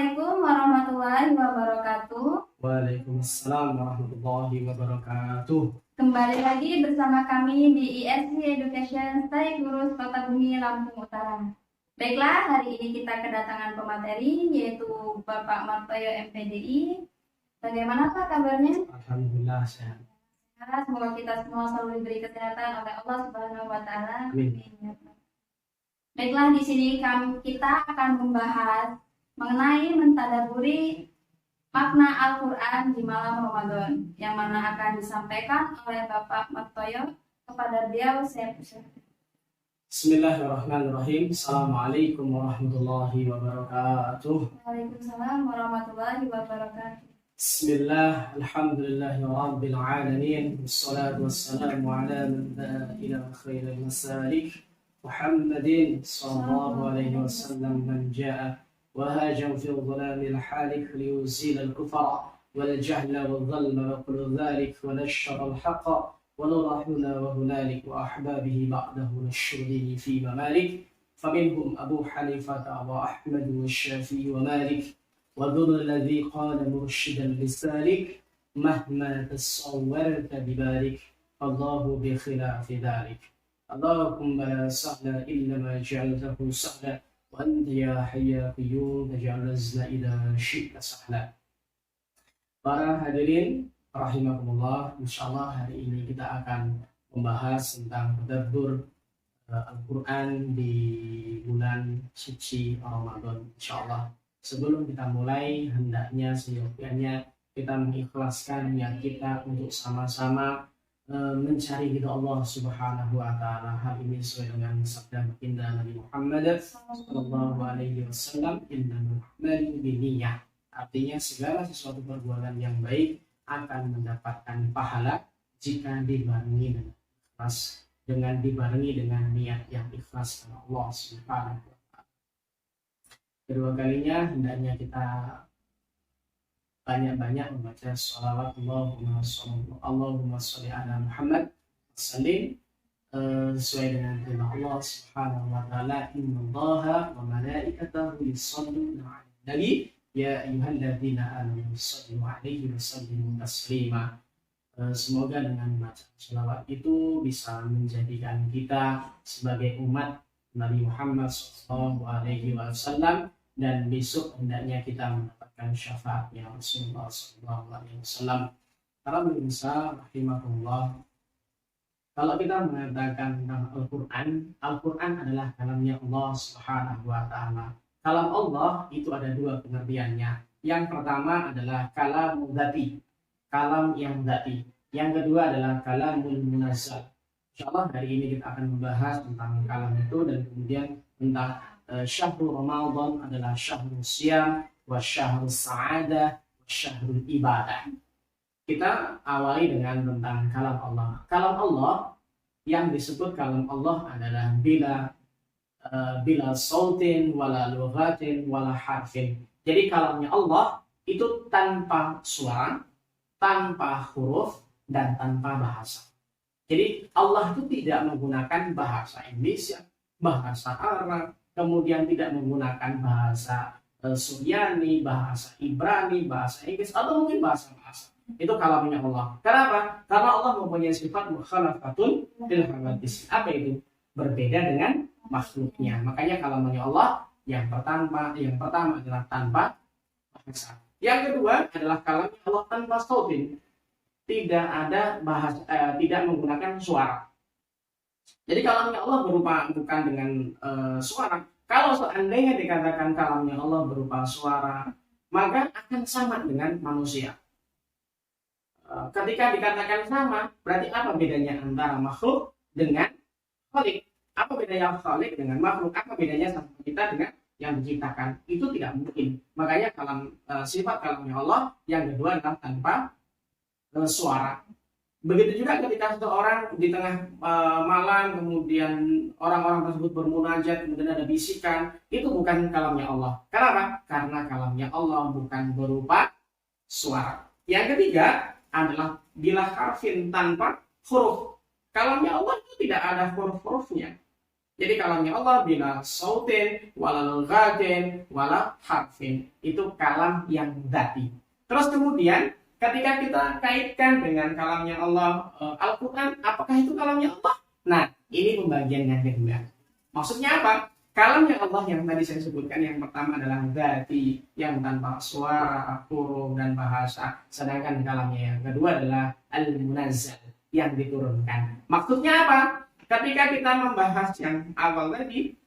Assalamualaikum warahmatullahi wabarakatuh. Waalaikumsalam warahmatullahi wabarakatuh. Kembali lagi bersama kami di ISC Education Stay Lurus Kota Bumi, Lampung Utara. Baiklah, hari ini kita kedatangan pemateri yaitu Bapak Martoyo MPDI. Bagaimana Pak kabarnya? Alhamdulillah sehat. Semoga kita semua selalu diberi kesehatan oleh Allah Subhanahu wa Ta'ala. Amin. Baiklah, di sini kita akan membahas mengenai mentadaburi makna Al-Quran di malam Ramadan, yang mana akan disampaikan oleh Bapak Martoyo. Kepada beliau saya persilakan. Bismillahirrahmanirrahim. Assalamualaikum warahmatullahi wabarakatuh. Waalaikumsalam warahmatullahi wabarakatuh. Bismillah, alhamdulillahi rabbil alamin. Wassalatu wassalamu ala man la ila khairil masalik Muhammadin sallallahu alaihi wasallam man ja'a وهاجم في الظلام الحالك ليزيل الكفر والجهل والظلم وكل ذلك ونشر الحق ونور هنا وهنالك وأحبابه بعده نشره في ممالك فمنهم أبو حنيفة وأحمد والشافعي ومالك وذر الذي قال مرشدا للسالك مهما تصورت ببالك الله بخلاف ذلك اللهم لا سهل إلا ما جعلته سهلا وأنت يا حي يا قيوم تجعل الحزن إذا شئت سهلا. Para hadirin rahimakumullah, insyaallah hari ini kita akan membahas tentang tadabbur Al-Quran di bulan suci Ramadan, insyaallah. Sebelum kita mulai, hendaknya seyogyanya kita mengikhlaskan niat kita untuk sama-sama mencari ridha Allah Subhanahu wa Ta'ala. Hal ini sesuai dengan sabda baginda Nabi Muhammad sallallahu alaihi wasallam, innamal a'malu binniyah. Artinya segala sesuatu perbuatan yang baik akan mendapatkan pahala jika dibarengi dengan ikhlas, dengan niat yang ikhlas karena Allah Subhanahu wa Ta'ala. Kedua kalinya hendaknya kita banyak-banyak membaca sholawat Allahumma sholli ala Muhammad sallim sesuai dengan firman Allah Subhanahu wa Ta'ala, innallaha wa malaikatahu yusholluna 'alan nabi ya ayyuhalladzina amanu shollu 'alaihi wa sallimu taslima. Semoga dengan membaca sholawat itu bisa menjadikan kita sebagai umat Nabi Muhammad sallallahu alaihi wasallam, dan besok hendaknya kita mendapatkan syafaatnya Rasulullah sallallahu alaihi wasallam. Para pemirsa rahimahullah, kalau kita mengatakan tentang Al-Quran adalah kalamnya Allah Subhanahu wa Ta'ala. Kalam Allah itu ada dua pengertiannya. Yang pertama adalah kalam dzati, kalam yang dzati. Yang kedua adalah kalamul munazzal. Insyaallah hari ini kita akan membahas tentang kalam itu, dan kemudian tentang syahrul Ramadan adalah syahrul siyam wa syahrul sa'adah wa syahrul ibadah. Kita awali dengan tentang kalam Allah. Kalam Allah, yang disebut kalam Allah adalah bila sautin wala lughatin wala harfin. Jadi kalamnya Allah itu tanpa suara, tanpa huruf, dan tanpa bahasa. Jadi Allah itu tidak menggunakan bahasa Indonesia, bahasa Arab, kemudian tidak menggunakan bahasa Suryani, bahasa Ibrani, bahasa Inggris, atau mungkin bahasa-bahasa. Itu kalamnya Allah. Kenapa? Karena Allah mempunyai sifat mukhalafatun bil hawadits. Apa itu? Berbeda dengan makhluknya. Makanya kalamnya Allah yang pertama adalah tanpa bahasa. Yang kedua adalah kalamnya Allah tanpa sautin. Tidak ada bahasa, tidak menggunakan suara. Jadi kalamnya Allah berupa bukan dengan suara. Kalau seandainya dikatakan kalamnya Allah berupa suara, maka akan sama dengan manusia. Ketika dikatakan sama, berarti apa bedanya antara makhluk dengan khalik? Apa bedanya khalik dengan makhluk? Apa bedanya sama kita dengan yang diciptakan? Itu tidak mungkin. Makanya sifat kalamnya Allah yang kedua adalah tanpa suara. Begitu juga ketika seseorang di tengah malam, kemudian orang-orang tersebut bermunajat, kemudian ada bisikan, itu bukan kalamnya Allah. Kenapa? Karena kalamnya Allah bukan berupa suara. Yang ketiga adalah bila harfin, tanpa huruf. Kalamnya Allah itu tidak ada huruf-hurufnya. Jadi kalamnya Allah bila sautin, wala ghadin, wala harfin. Itu kalam yang dzati. Terus kemudian ketika kita kaitkan dengan kalamnya Allah, Al-Quran, apakah itu kalamnya Allah? Nah, ini pembagian yang kedua. Maksudnya apa? Kalamnya Allah yang tadi saya sebutkan, yang pertama adalah dzati, yang tanpa suara, huruf, dan bahasa. Sedangkan kalamnya yang kedua adalah al-munazzal, yang diturunkan. Maksudnya apa? Ketika kita membahas yang awal tadi,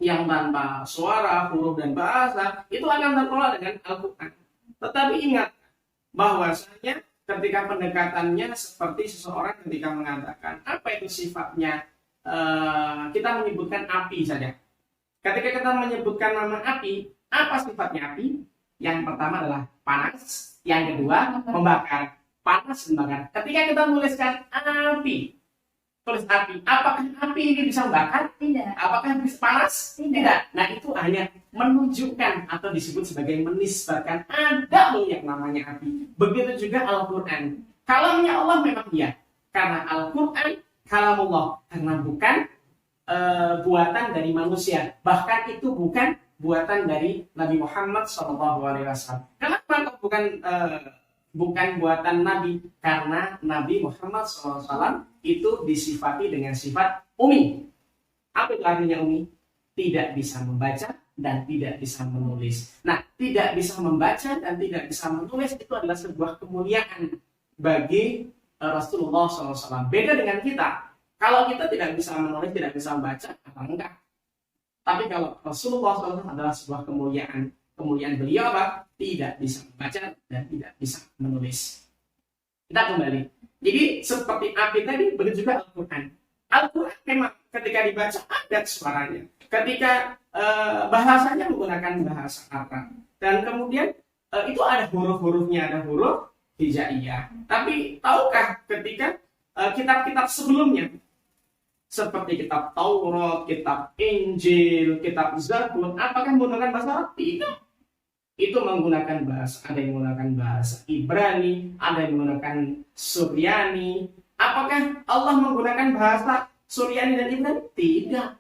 yang tanpa suara, huruf, dan bahasa, itu akan tertolak dengan Al-Quran. Tetapi ingat, bahwasanya ketika pendekatannya seperti seseorang ketika mengatakan, apa itu sifatnya, kita menyebutkan api saja. Ketika kita menyebutkan nama api, apa sifatnya api? Yang pertama adalah panas, yang kedua membakar. Panas dan membakar. Ketika kita menuliskan api, tulis api. Apakah api ini bisa membakar? Tidak. Apakah bisa panas? Tidak. Nah, itu hanya menunjukkan atau disebut sebagai menisbatkan ada loh yang namanya api. Begitu juga Al-Quran. Kalamnya Allah memang iya. Karena Al-Quran kalamullah. Karena bukan buatan dari manusia. Bahkan itu bukan buatan dari Nabi Muhammad SAW. Kenapa bukan buatan Nabi? Karena Nabi Muhammad SAW itu disifati dengan sifat umi. Apa itu artinya umi? Tidak bisa membaca dan tidak bisa menulis. Nah, tidak bisa membaca dan tidak bisa menulis itu adalah sebuah kemuliaan bagi Rasulullah SAW. Beda dengan kita. Kalau kita tidak bisa menulis, tidak bisa membaca, apa enggak? Tapi kalau Rasulullah SAW adalah sebuah kemuliaan. Kemuliaan beliau apa? Tidak bisa membaca dan tidak bisa menulis. Kita kembali. Jadi seperti api tadi, begitu juga Al-Quran. Al-Quran memang ketika dibaca ada suaranya. Ketika bahasanya menggunakan bahasa Arab. Dan kemudian itu ada huruf-hurufnya, ada huruf hijaiyah. Tapi tahukah ketika kitab-kitab sebelumnya, seperti kitab Taurat, kitab Injil, kitab Zabur, apakah menggunakan bahasa Arab? Tidak. Itu menggunakan bahasa, ada yang menggunakan bahasa Ibrani, ada yang menggunakan Suryani. Apakah Allah menggunakan bahasa Suryani dan Ibrani? Tidak.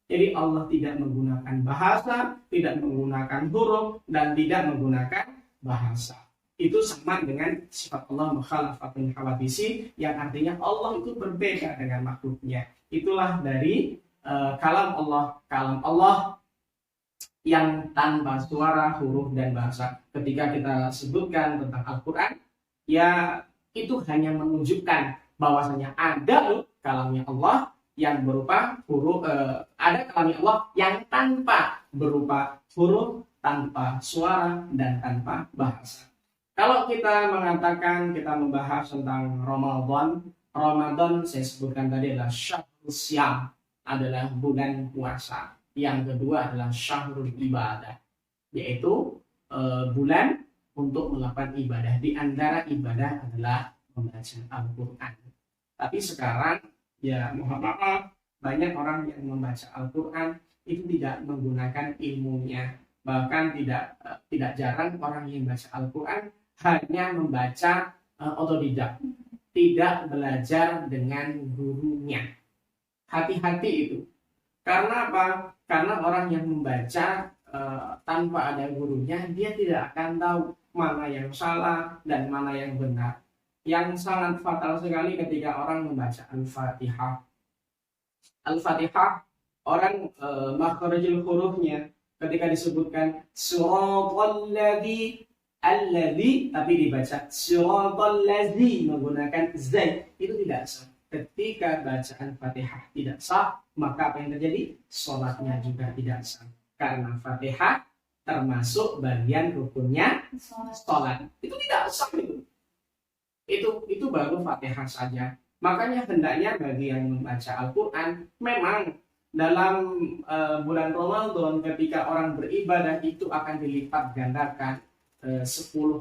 Jadi Allah tidak menggunakan bahasa, tidak menggunakan huruf, dan tidak menggunakan bahasa. Itu sama dengan sifat Allah mukhalafatun hawadisi, yang artinya Allah itu berbeda dengan makhluknya. Itulah dari kalam Allah yang tanpa suara, huruf, dan bahasa. Ketika kita sebutkan tentang Al-Quran, ya itu hanya menunjukkan bahwasanya ada loh kalamnya Allah yang berupa huruf, ada kalamnya Allah yang tanpa berupa huruf, tanpa suara, dan tanpa bahasa. Kalau kita mengatakan, kita membahas tentang Ramadan saya sebutkan tadi adalah syahrul syam, adalah bulan puasa. Yang kedua adalah syahrul ibadah, yaitu bulan untuk melakukan ibadah. Di antara ibadah adalah membaca Al-Quran. Tapi sekarang, ya mohon maaf, banyak orang yang membaca Al-Quran itu tidak menggunakan ilmunya. Bahkan tidak jarang orang yang membaca Al-Quran hanya membaca otodidak, tidak belajar dengan gurunya. Hati-hati itu. Karena apa? Karena orang yang membaca tanpa ada gurunya, dia tidak akan tahu mana yang salah dan mana yang benar. Yang sangat fatal sekali ketika orang membaca Al-Fatihah. Al-Fatihah, orang makhrajul hurufnya ketika disebutkan suratal alladzi, tapi dibaca suratal ladzi menggunakan zai, itu tidak sah. Ketika bacaan Fatihah tidak sah, maka apa yang terjadi? Sholatnya juga tidak sah. Karena Fatihah termasuk bagian rukunnya sholat. Itu tidak sah itu. Itu baru Fatihah saja. Makanya hendaknya bagi yang membaca Al-Quran, memang dalam bulan Ramadan ketika orang beribadah itu akan dilipat gandakan 10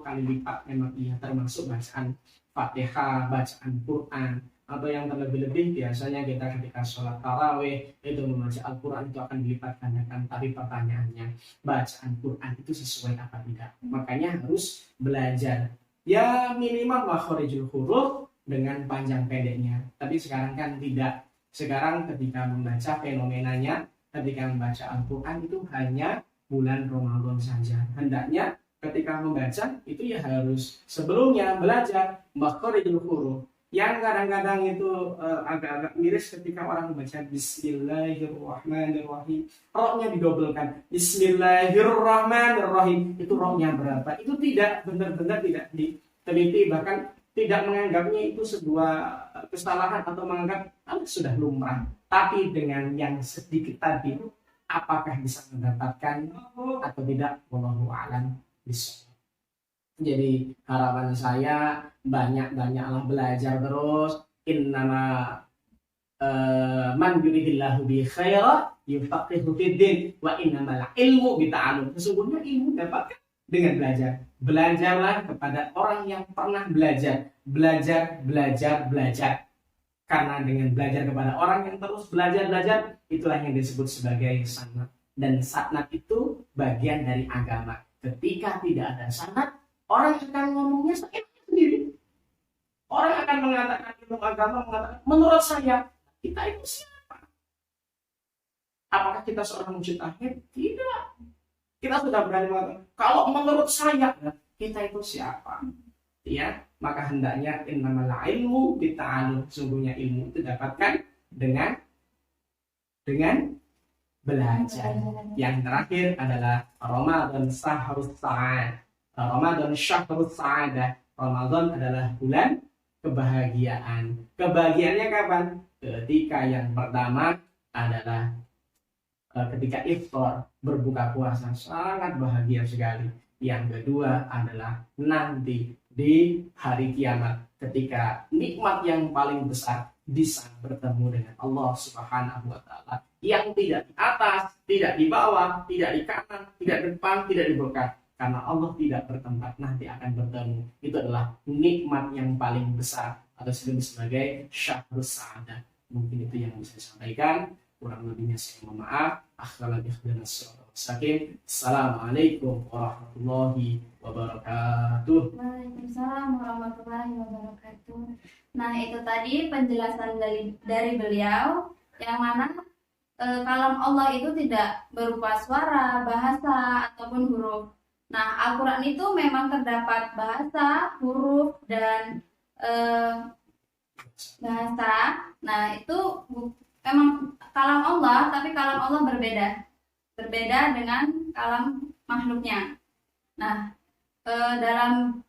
kali lipat. Memang ia termasuk bacaan Fatihah, bacaan Quran. Atau yang terlebih-lebih biasanya kita ketika sholat tarawih itu membaca Al-Quran itu akan dilipat gandakan. Tapi pertanyaannya, bacaan Quran itu sesuai apa tidak? Makanya harus belajar. Ya minimal makhorijul huruf dengan panjang pendeknya. Tapi sekarang kan tidak Sekarang ketika membaca fenomenanya, ketika membaca Al-Quran itu hanya bulan Ramadan saja. Hendaknya ketika membaca itu ya harus sebelumnya belajar makharijul huruf. Yang kadang-kadang itu agak-agak miris ketika orang membaca Bismillahirrahmanirrahim, roknya didobelkan, Bismillahirrahmanirrahim, itu roknya berapa? Itu tidak benar-benar tidak diteliti, bahkan tidak menganggapnya itu sebuah kesalahan atau menganggap sudah lumrah. Tapi dengan yang sedikit tadi, apakah bisa mendapatkan atau tidak? Wallahu a'lam bishawab. Jadi harapan saya banyak-banyaklah belajar terus. Innama man yuridillahu bi khaira yufaqihu fiddin wa innamal ilmu bita'allum. Sesungguhnya ilmu dapatkan dengan belajar. Belajarlah kepada orang yang pernah belajar. Belajar. Karena dengan belajar kepada orang yang terus belajar, itulah yang disebut sebagai sanad. Dan sanad itu bagian dari agama. Ketika tidak ada sanad, orang akan ngomongnya sendiri. Orang akan mengatakan ilmu agama, mengatakan menurut saya, kita itu siapa? Apakah kita seorang mujtahid? Tidak. Kita sudah berani mengatakan, kalau menurut saya, kita itu siapa? Ya, maka hendaknya innamal ilmu bita'allum. Sungguhnya ilmu itu dapatkan dengan belajar. Yang terakhir adalah Ramadan syahrus sa'adah. Ramadan syahrus sa'adah. Ramadan adalah bulan kebahagiaan. Kebahagiaannya kapan? Ketika yang pertama adalah ketika iftar, berbuka puasa, sangat bahagia sekali. Yang kedua adalah nanti di hari kiamat, ketika nikmat yang paling besar bisa bertemu dengan Allah Subhanahu wa Ta'ala, yang tidak di atas, tidak di bawah, tidak di kanan, tidak di depan, tidak di belakang, karena Allah tidak bertempat, nanti akan bertemu. Itu adalah nikmat yang paling besar, atau disebut sebagai syahrus sa'adah. Mungkin itu yang bisa saya sampaikan. Kurang lebihnya saya mohon maaf. Assalamualaikum warahmatullahi wabarakatuh. Waalaikumsalam warahmatullahi wabarakatuh. Nah, itu tadi penjelasan dari beliau, yang mana kalam Allah itu tidak berupa suara, bahasa, ataupun huruf. Nah, Al-Quran itu memang terdapat bahasa, huruf, dan bahasa. Nah, itu memang kalam Allah, tapi kalam Allah berbeda dengan kalam makhluknya. Nah, dalam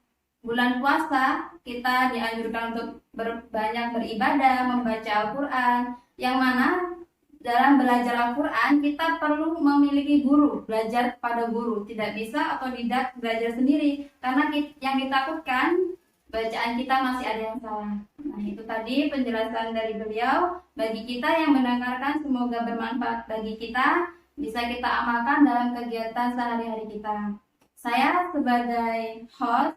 bulan puasa kita dianjurkan untuk banyak beribadah, membaca Al-Quran, yang mana dalam belajar Al-Quran kita perlu memiliki guru, belajar pada guru, tidak bisa otodidak belajar sendiri, karena yang ditakutkan bacaan kita masih ada yang salah. Nah, itu tadi penjelasan dari beliau. Bagi kita yang mendengarkan, semoga bermanfaat bagi kita, bisa kita amalkan dalam kegiatan sehari-hari kita. Saya sebagai host,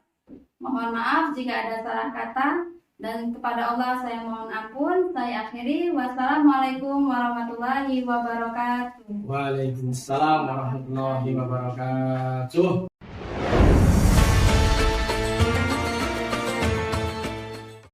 mohon maaf jika ada salah kata, dan kepada Allah saya mohon ampun. Saya akhiri. Wassalamualaikum warahmatullahi wabarakatuh. Waalaikumsalam warahmatullahi wabarakatuh.